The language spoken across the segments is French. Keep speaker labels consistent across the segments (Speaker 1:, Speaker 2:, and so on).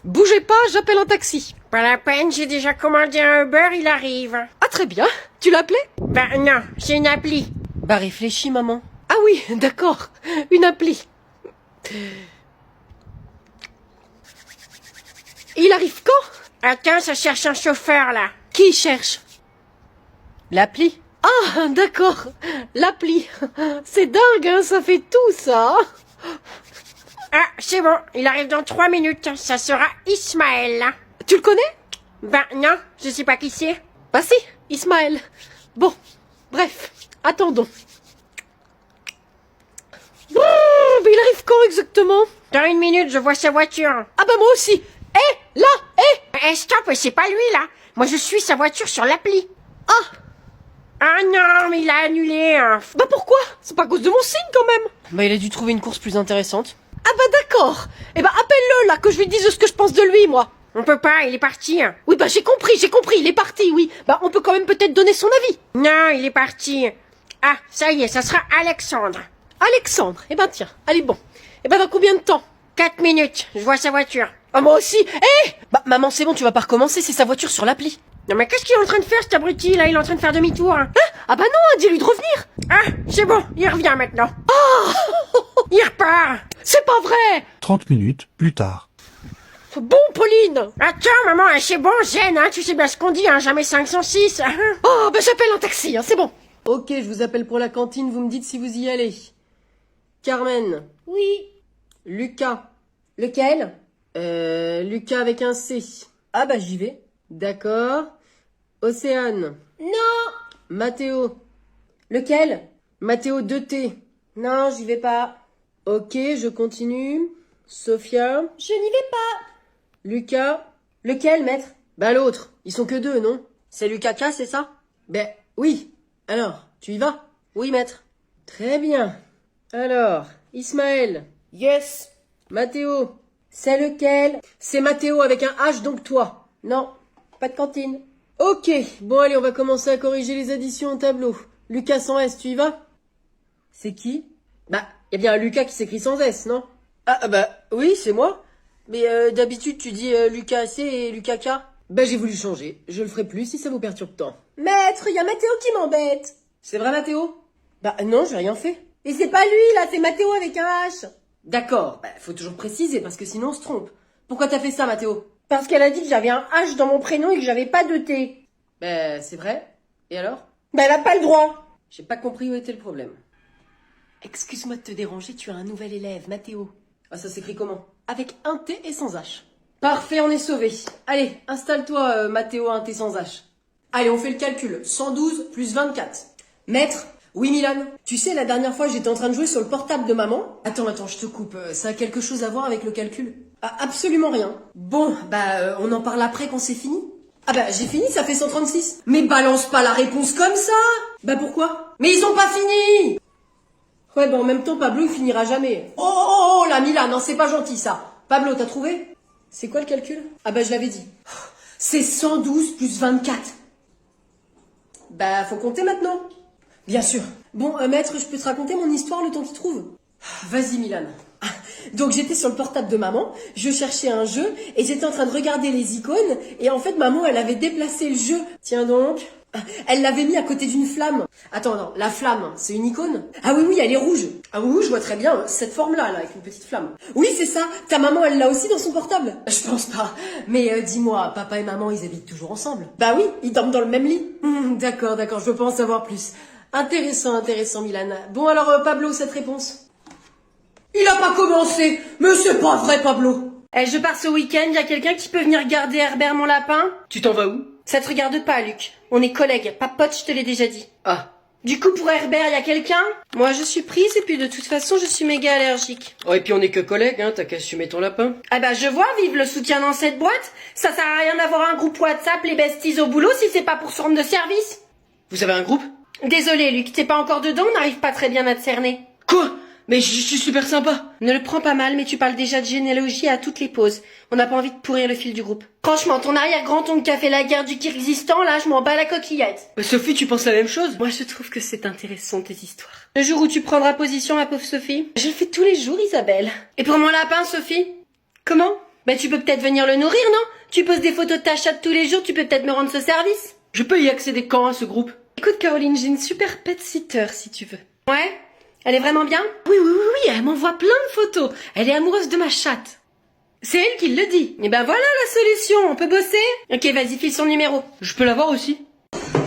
Speaker 1: Bougez pas, j'appelle un taxi.
Speaker 2: Pas la peine, j'ai déjà commandé un Uber, il arrive.
Speaker 1: Ah très bien, tu l'as appelé?
Speaker 2: Ben non, c'est une appli.
Speaker 1: Bah réfléchis maman. Ah oui, d'accord, une appli. Il arrive quand?
Speaker 2: Attends, ça cherche un chauffeur là.
Speaker 1: Qui cherche? L'appli? Ah d'accord, l'appli. C'est dingue, hein, ça fait tout ça.
Speaker 2: Ah, c'est bon, il arrive dans 3 minutes. Ça sera Ismaël là.
Speaker 1: Tu le connais?
Speaker 2: Ben non, je sais pas qui c'est.
Speaker 1: Bah si, Ismaël. Bon, bref, attendons. Mais il arrive quand exactement?
Speaker 2: Dans 1 minute, je vois sa voiture.
Speaker 1: Ah bah moi aussi. Là,
Speaker 2: Stop, c'est pas lui là. Moi je suis sa voiture sur l'appli.
Speaker 1: Ah,
Speaker 2: Ah non, mais il a annulé.
Speaker 1: bah pourquoi? C'est pas à cause de mon signe quand même. Bah il a dû trouver une course plus intéressante. Ah bah d'accord. Eh bah appelle-le là, que je lui dise ce que je pense de lui, moi.
Speaker 2: On peut pas, il est parti.
Speaker 1: Oui bah j'ai compris, il est parti, oui. Bah on peut quand même peut-être donner son avis.
Speaker 2: Non, il est parti. Ah, ça y est, ça sera Alexandre.
Speaker 1: Alexandre, eh ben tiens, allez bon. Eh ben dans combien de temps?
Speaker 2: 4 minutes, je vois sa voiture.
Speaker 1: Ah moi aussi. Bah maman c'est bon, tu vas pas recommencer, c'est sa voiture sur l'appli.
Speaker 2: Non mais qu'est-ce qu'il est en train de faire cet abruti là? Il est en train de faire demi-tour.
Speaker 1: Ah bah non, dis-lui de revenir.
Speaker 2: Ah, c'est bon, il revient maintenant. Il repart.
Speaker 1: C'est pas vrai.
Speaker 3: 30 minutes plus tard.
Speaker 1: Bon Pauline.
Speaker 2: Attends maman, c'est bon, gêne, tu sais bien ce qu'on dit, jamais 506.
Speaker 1: Oh bah j'appelle un taxi, c'est bon. Ok, je vous appelle pour la cantine, vous me dites si vous y allez. Carmen.
Speaker 2: Oui.
Speaker 1: Lucas.
Speaker 2: Lequel?
Speaker 1: Lucas avec un C. Ah bah j'y vais. D'accord. Océane.
Speaker 2: Non.
Speaker 1: Mathéo.
Speaker 2: Lequel?
Speaker 1: Mathéo 2T.
Speaker 2: Non, j'y vais pas.
Speaker 1: Ok, je continue. Sophia.
Speaker 2: Je n'y vais pas.
Speaker 1: Lucas.
Speaker 2: Lequel, maître?
Speaker 1: Bah l'autre. Ils sont que deux, non?
Speaker 2: C'est Lucas K, c'est ça?
Speaker 1: Ben oui. Alors, tu y vas?
Speaker 2: Oui, maître.
Speaker 1: Très bien. Alors, Ismaël.
Speaker 2: Yes.
Speaker 1: Mathéo.
Speaker 2: C'est lequel?
Speaker 1: C'est Mathéo avec un H, donc toi.
Speaker 2: Non, pas de cantine.
Speaker 1: Ok, bon allez, on va commencer à corriger les additions au tableau. Lucas sans S, tu y vas?
Speaker 2: C'est qui?
Speaker 1: Bah, y a bien un Lucas qui s'écrit sans S, non?
Speaker 2: Ah bah oui, c'est moi. Mais d'habitude tu dis Lucas C et Lucas K.
Speaker 1: Bah j'ai voulu changer, je le ferai plus si ça vous perturbe tant.
Speaker 2: Maître, y a Mathéo qui m'embête.
Speaker 1: C'est vrai Mathéo? Bah non, j'ai rien fait.
Speaker 2: Et c'est pas lui là, c'est Mathéo avec un H.
Speaker 1: D'accord, bah faut toujours préciser parce que sinon on se trompe. Pourquoi t'as fait ça Mathéo?
Speaker 2: Parce qu'elle a dit que j'avais un H dans mon prénom et que j'avais pas de T.
Speaker 1: Bah c'est vrai. Et alors?
Speaker 2: Bah elle a pas le droit.
Speaker 1: J'ai pas compris où était le problème. Excuse-moi de te déranger, tu as un nouvel élève, Mathéo. Ah ça s'écrit comment? Avec un T et sans H. Parfait, on est sauvé. Allez, installe-toi Mathéo, un T sans H. Allez, on fait le calcul. 112 plus 24.
Speaker 2: Maître?
Speaker 1: Oui Milan, tu sais la dernière fois j'étais en train de jouer sur le portable de maman. Attends, je te coupe, ça a quelque chose à voir avec le calcul? Ah, absolument rien. Bon, bah on en parle après quand c'est fini. Ah bah j'ai fini, ça fait 136. Mais balance pas la réponse comme ça. Bah pourquoi? Mais ils ont pas fini. Ouais bah en même temps Pablo il finira jamais. Oh la Milan, non c'est pas gentil ça. Pablo t'as trouvé? C'est quoi le calcul? Ah bah je l'avais dit. C'est 112 plus 24. Bah faut compter maintenant. Bien sûr. Bon, maître, je peux te raconter mon histoire le temps qu'il trouve? Vas-y, Milan. Donc, j'étais sur le portable de maman, je cherchais un jeu, et j'étais en train de regarder les icônes, et en fait, maman, elle avait déplacé le jeu. Tiens donc. Elle l'avait mis à côté d'une flamme. Attends, non, la flamme, c'est une icône? Ah oui, elle est rouge. Ah oui, je vois très bien, cette forme-là, là, avec une petite flamme. Oui, c'est ça. Ta maman, elle l'a aussi dans son portable? Je pense pas. Mais dis-moi, papa et maman, ils habitent toujours ensemble? Bah oui, ils dorment dans le même lit. D'accord, je veux pas en savoir plus. Intéressant, Milan. Bon alors, Pablo, cette réponse? Il a pas commencé. Mais c'est pas vrai, Pablo.
Speaker 2: Je pars ce week-end, y a quelqu'un qui peut venir garder Herbert mon lapin?
Speaker 1: Tu t'en vas où?
Speaker 2: Ça te regarde pas, Luc. On est collègues, pas potes, je te l'ai déjà dit.
Speaker 1: Ah.
Speaker 2: Du coup, pour Herbert, y a quelqu'un? Moi, je suis prise, et puis de toute façon, je suis méga allergique.
Speaker 1: Oh, et puis on est que collègues, hein, t'as qu'à assumer ton lapin.
Speaker 2: Ah bah, je vois, vive le soutien dans cette boîte. Ça sert à rien d'avoir un groupe WhatsApp, les besties au boulot, si c'est pas pour se rendre de service.
Speaker 1: Vous avez un groupe?
Speaker 2: Désolé, Luc, t'es pas encore dedans, on n'arrive pas très bien à te cerner.
Speaker 1: Quoi? Mais je suis super sympa.
Speaker 2: Ne le prends pas mal, mais tu parles déjà de généalogie à toutes les pauses. On n'a pas envie de pourrir le fil du groupe. Franchement, ton arrière-grand-oncle qui a fait la guerre du Kyrgyzstan, là, je m'en bats la coquillette.
Speaker 1: Sophie, tu penses la même chose?
Speaker 2: Moi, je trouve que c'est intéressant, tes histoires. Le jour où tu prendras position, ma pauvre Sophie? Je le fais tous les jours, Isabelle. Et pour mon lapin, Sophie? Comment? Bah tu peux peut-être venir le nourrir, non? Tu poses des photos de ta chatte tous les jours, tu peux peut-être me rendre ce service?
Speaker 3: Je peux y accéder quand à ce groupe?
Speaker 2: Écoute Caroline, j'ai une super pet sitter si tu veux. Ouais? Elle est vraiment bien? Oui, elle m'envoie plein de photos. Elle est amoureuse de ma chatte. C'est elle qui le dit. Et ben voilà la solution, on peut bosser? Ok, vas-y, file son numéro.
Speaker 3: Je peux l'avoir aussi?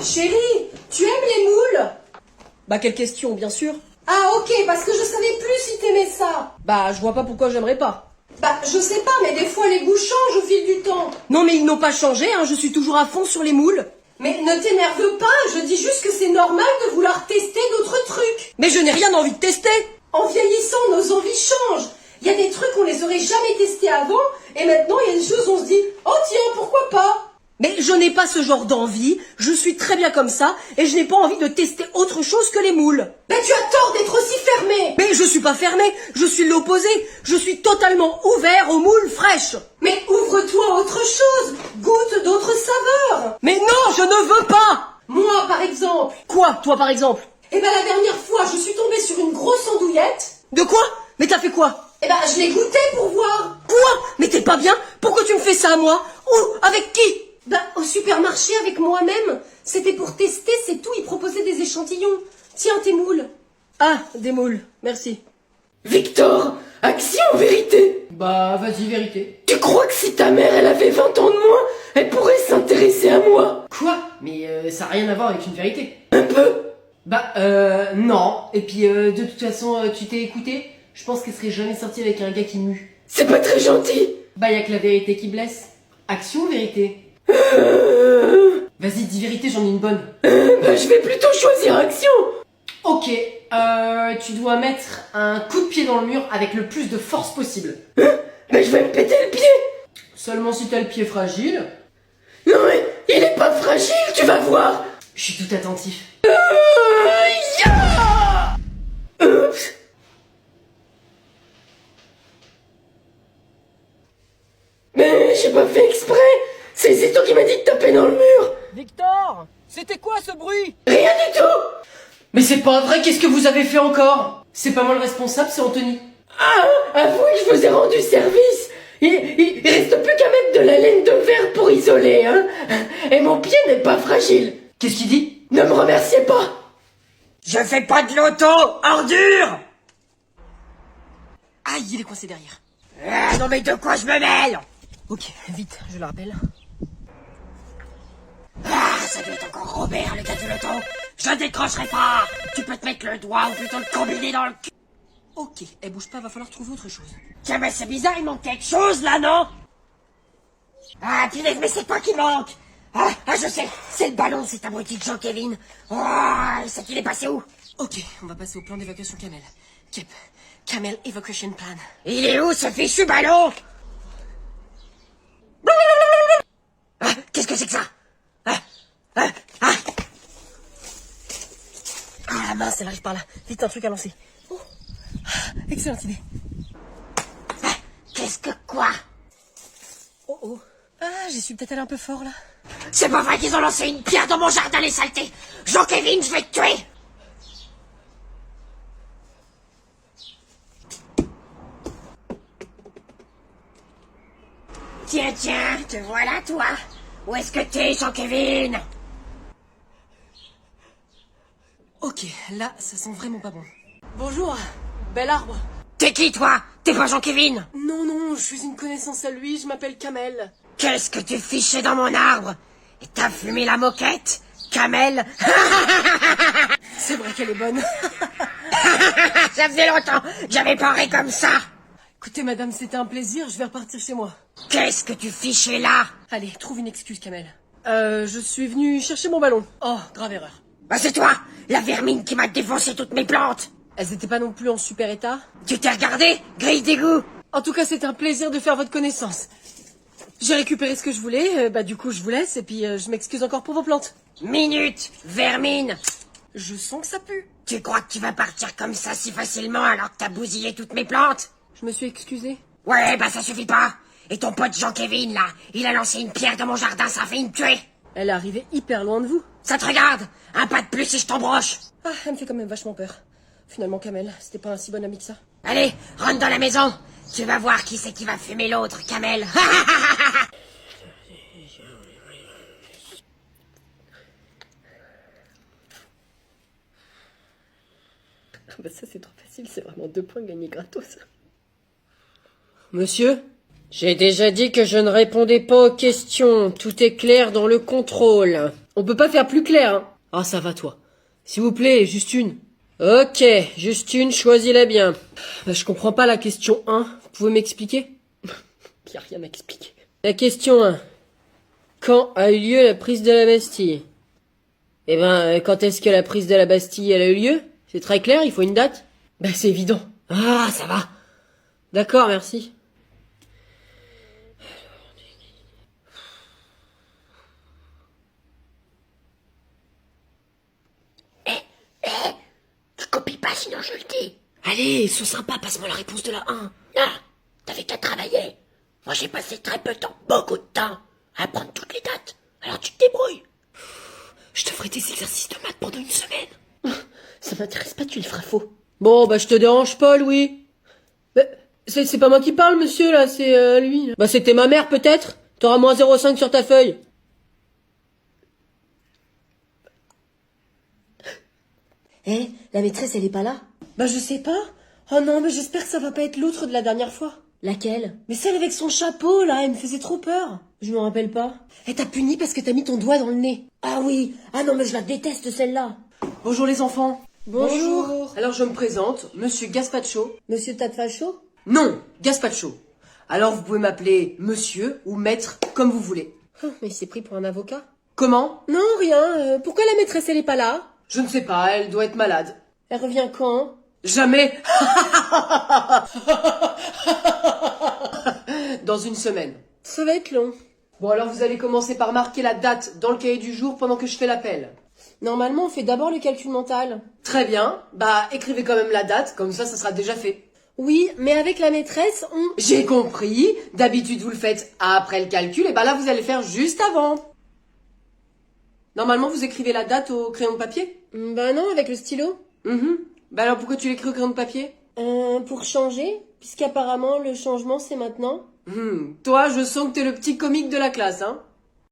Speaker 1: Chérie, tu aimes les moules? Bah, quelle question, bien sûr. Ah, ok, parce que je savais plus si t'aimais ça. Bah, je vois pas pourquoi j'aimerais pas. Bah, je sais pas, mais des fois les goûts changent au fil du temps. Non, mais ils n'ont pas changé, hein, je suis toujours à fond sur les moules. Mais ne t'énerve pas, je dis juste que c'est normal de vouloir tester d'autres trucs. Mais je n'ai rien envie de tester. En vieillissant, nos envies changent. Il y a des trucs qu'on les aurait jamais testés avant, et maintenant il y a des choses où on se dit « Oh tiens, pourquoi pas ?» Mais je n'ai pas ce genre d'envie, je suis très bien comme ça, et je n'ai pas envie de tester autre chose que les moules. Mais tu as tort d'être aussi fermé. Mais je suis pas fermé, je suis l'opposé, je suis totalement ouvert aux moules fraîches. Mais ouvre-toi à autre chose, goûte d'autres saveurs. Mais non, je ne veux pas. Moi par exemple. Quoi, toi par exemple? Eh ben la dernière fois, je suis tombée sur une grosse andouillette. De quoi? Mais t'as fait quoi? Eh ben je l'ai goûté pour voir. Quoi? Mais t'es pas bien? Pourquoi tu me fais ça à moi? Où? Avec qui? Bah, au supermarché avec moi-même. C'était pour tester, c'est tout. Ils proposaient des échantillons. Tiens, tes moules. Ah, des moules. Merci.
Speaker 2: Victor, action ou vérité?
Speaker 3: Bah, vas-y, vérité.
Speaker 2: Tu crois que si ta mère elle avait 20 ans de moins, elle pourrait s'intéresser à moi?
Speaker 3: Quoi? Mais ça n'a rien à voir avec une vérité.
Speaker 2: Un peu?
Speaker 3: Bah, non. Et puis, de toute façon, tu t'es écouté? Je pense qu'elle serait jamais sortie avec un gars qui mue.
Speaker 2: C'est pas très gentil.
Speaker 3: Bah, y a que la vérité qui blesse. Action ou vérité? Vas-y, dis vérité, j'en ai une bonne.
Speaker 2: Bah, je vais plutôt choisir action.
Speaker 3: Ok, tu dois mettre un coup de pied dans le mur avec le plus de force possible.
Speaker 2: Bah, je vais me péter le pied.
Speaker 3: Seulement si t'as le pied fragile.
Speaker 2: Non mais, il est pas fragile, tu vas voir.
Speaker 3: Je suis tout attentif.
Speaker 2: Oups. Mais j'ai pas fait exprès. C'est Zito qui m'a dit de taper dans le mur.
Speaker 3: Victor, c'était quoi ce bruit?
Speaker 2: Rien du tout.
Speaker 3: Mais c'est pas vrai, qu'est-ce que vous avez fait encore? C'est pas moi le responsable, c'est Anthony.
Speaker 2: Ah, avouez que je vous ai rendu service. Il reste plus qu'à mettre de la laine de verre pour isoler, hein. Et mon pied n'est pas fragile.
Speaker 3: Qu'est-ce qu'il dit?
Speaker 2: Ne me remerciez pas.
Speaker 4: Je fais pas de l'auto, ordure!
Speaker 1: Aïe, il est coincé derrière.
Speaker 4: Ah, non mais de quoi je me mêle?
Speaker 1: Ok, vite, je le rappelle.
Speaker 4: Ah, ça doit être encore Robert, le gars du loto. Je décrocherai pas. Tu peux te mettre le doigt ou plutôt le combiné dans le cul.
Speaker 1: Ok, elle bouge pas, va falloir trouver autre chose.
Speaker 4: Tiens, mais c'est bizarre, il manque quelque chose là, non? Ah, punaise, mais c'est quoi qui manque? Ah, je sais, c'est le ballon, c'est abruti de Jean-Kevin. Oh, c'est qu'il est passé où?
Speaker 1: Ok, on va passer au plan d'évacuation Camel. Kep, Camel Evacuation Plan.
Speaker 4: Il est où ce fichu ballon? Ah, qu'est-ce que c'est que ça?
Speaker 1: Ah mince, elle arrive par là. Vite, un truc à lancer. Oh. Excellente idée.
Speaker 4: Ah, qu'est-ce que quoi?
Speaker 1: Oh oh. Ah, j'y suis peut-être allé un peu fort là.
Speaker 4: C'est pas vrai qu'ils ont lancé une pierre dans mon jardin, les saletés! Jean-Kevin, je vais te tuer! Tiens, te voilà, toi! Où est-ce que t'es, Jean-Kevin?
Speaker 1: Ok, là, ça sent vraiment pas bon. Bonjour, bel arbre.
Speaker 4: T'es qui, toi? T'es pas Jean-Kevin?
Speaker 1: Non, je suis une connaissance à lui, je m'appelle Kamel.
Speaker 4: Qu'est-ce que tu fichais dans mon arbre? Et t'as fumé la moquette? Kamel?
Speaker 1: C'est vrai qu'elle est bonne.
Speaker 4: Ça faisait longtemps que j'avais parlé comme ça!
Speaker 1: Écoutez, madame, c'était un plaisir, je vais repartir chez moi.
Speaker 4: Qu'est-ce que tu fichais là?
Speaker 1: Allez, trouve une excuse, Kamel. Je suis venu chercher mon ballon. Oh, grave erreur.
Speaker 4: Bah c'est toi, la vermine qui m'a défoncé toutes mes plantes!
Speaker 1: Elles étaient pas non plus en super état.
Speaker 4: Tu t'es regardé, grille d'égout?
Speaker 1: En tout cas, c'était un plaisir de faire votre connaissance. J'ai récupéré ce que je voulais, du coup je vous laisse, et puis je m'excuse encore pour vos plantes.
Speaker 4: Minute, vermine!
Speaker 1: Je sens que ça pue.
Speaker 4: Tu crois que tu vas partir comme ça si facilement alors que t'as bousillé toutes mes plantes?
Speaker 1: Je me suis excusée.
Speaker 4: Ouais, bah ça suffit pas! Et ton pote Jean-Kevin, là, il a lancé une pierre dans mon jardin, ça a failli me tuer!
Speaker 1: Elle est arrivée hyper loin de vous.
Speaker 4: Ça te regarde! Un pas de plus et je t'embroche!
Speaker 1: Ah, elle me fait quand même vachement peur. Finalement, Kamel, c'était pas un si bon ami que ça.
Speaker 4: Allez, rentre dans la maison! Tu vas voir qui c'est qui va fumer l'autre, Kamel.
Speaker 2: Bah ça c'est trop facile, c'est vraiment 2 points gagnés gratos.
Speaker 3: Monsieur, j'ai déjà dit que je ne répondais pas aux questions. Tout est clair dans le contrôle. On peut pas faire plus clair, hein. Ah, ça va, toi. S'il vous plaît, juste une. Ok, juste une, choisis-la bien. Bah, je comprends pas la question 1. Vous pouvez m'expliquer?
Speaker 2: Y a rien à expliquer.
Speaker 3: La question 1. Quand a eu lieu la prise de la Bastille? Eh ben, quand est-ce que la prise de la Bastille, elle a eu lieu? C'est très clair, il faut une date?
Speaker 2: Bah c'est évident.
Speaker 3: Ah, ça va. D'accord, merci.
Speaker 4: Tu copies pas, sinon je le dis.
Speaker 3: Allez, sois sympa, passe-moi la réponse de la 1.
Speaker 4: Ah, t'avais qu'à travailler. Moi, j'ai passé très peu de temps, beaucoup de temps, à apprendre toutes les dates. Alors tu te débrouilles.
Speaker 3: Je te ferai des exercices de maths pendant une semaine.
Speaker 2: Ça m'intéresse pas, tu le feras faux.
Speaker 3: Bon, bah je te dérange pas, Louis. Bah, c'est pas moi qui parle, monsieur, là, c'est lui. Là. Bah c'était ma mère, peut-être. T'auras moins 0,5 sur ta feuille.
Speaker 1: Eh, la maîtresse, elle est pas là? Bah je sais pas. Oh non, mais j'espère que ça va pas être l'autre de la dernière fois. Laquelle? Mais celle avec son chapeau, là, elle me faisait trop peur. Je me rappelle pas. Elle t'a puni parce que t'as mis ton doigt dans le nez.
Speaker 4: Ah oui. Ah non, mais je la déteste, celle-là.
Speaker 3: Bonjour les enfants.
Speaker 1: Bonjour.
Speaker 3: Alors je me présente, monsieur Gaspacho.
Speaker 1: Monsieur Tadfacho?
Speaker 3: Non, Gaspacho. Alors vous pouvez m'appeler monsieur ou maître, comme vous voulez.
Speaker 1: Oh, mais il s'est pris pour un avocat.
Speaker 3: Comment?
Speaker 1: Non, rien. Pourquoi la maîtresse, elle est pas là?
Speaker 3: Je ne sais pas, elle doit être malade.
Speaker 1: Elle revient quand?
Speaker 3: Jamais. Dans une semaine.
Speaker 1: Ça va être long.
Speaker 3: Bon alors vous allez commencer par marquer la date dans le cahier du jour pendant que je fais l'appel.
Speaker 1: Normalement, on fait d'abord le calcul mental.
Speaker 3: Très bien, bah écrivez quand même la date, comme ça sera déjà fait.
Speaker 1: Oui, mais avec la maîtresse, on...
Speaker 3: J'ai compris, d'habitude vous le faites après le calcul, et bah là vous allez le faire juste avant. Normalement vous écrivez la date au crayon de papier?
Speaker 1: Bah non, avec le stylo.
Speaker 3: Bah alors pourquoi tu l'écris au crayon de papier?
Speaker 1: Pour changer, puisqu'apparemment le changement c'est maintenant.
Speaker 3: Toi je sens que t'es le petit comique de la classe, hein.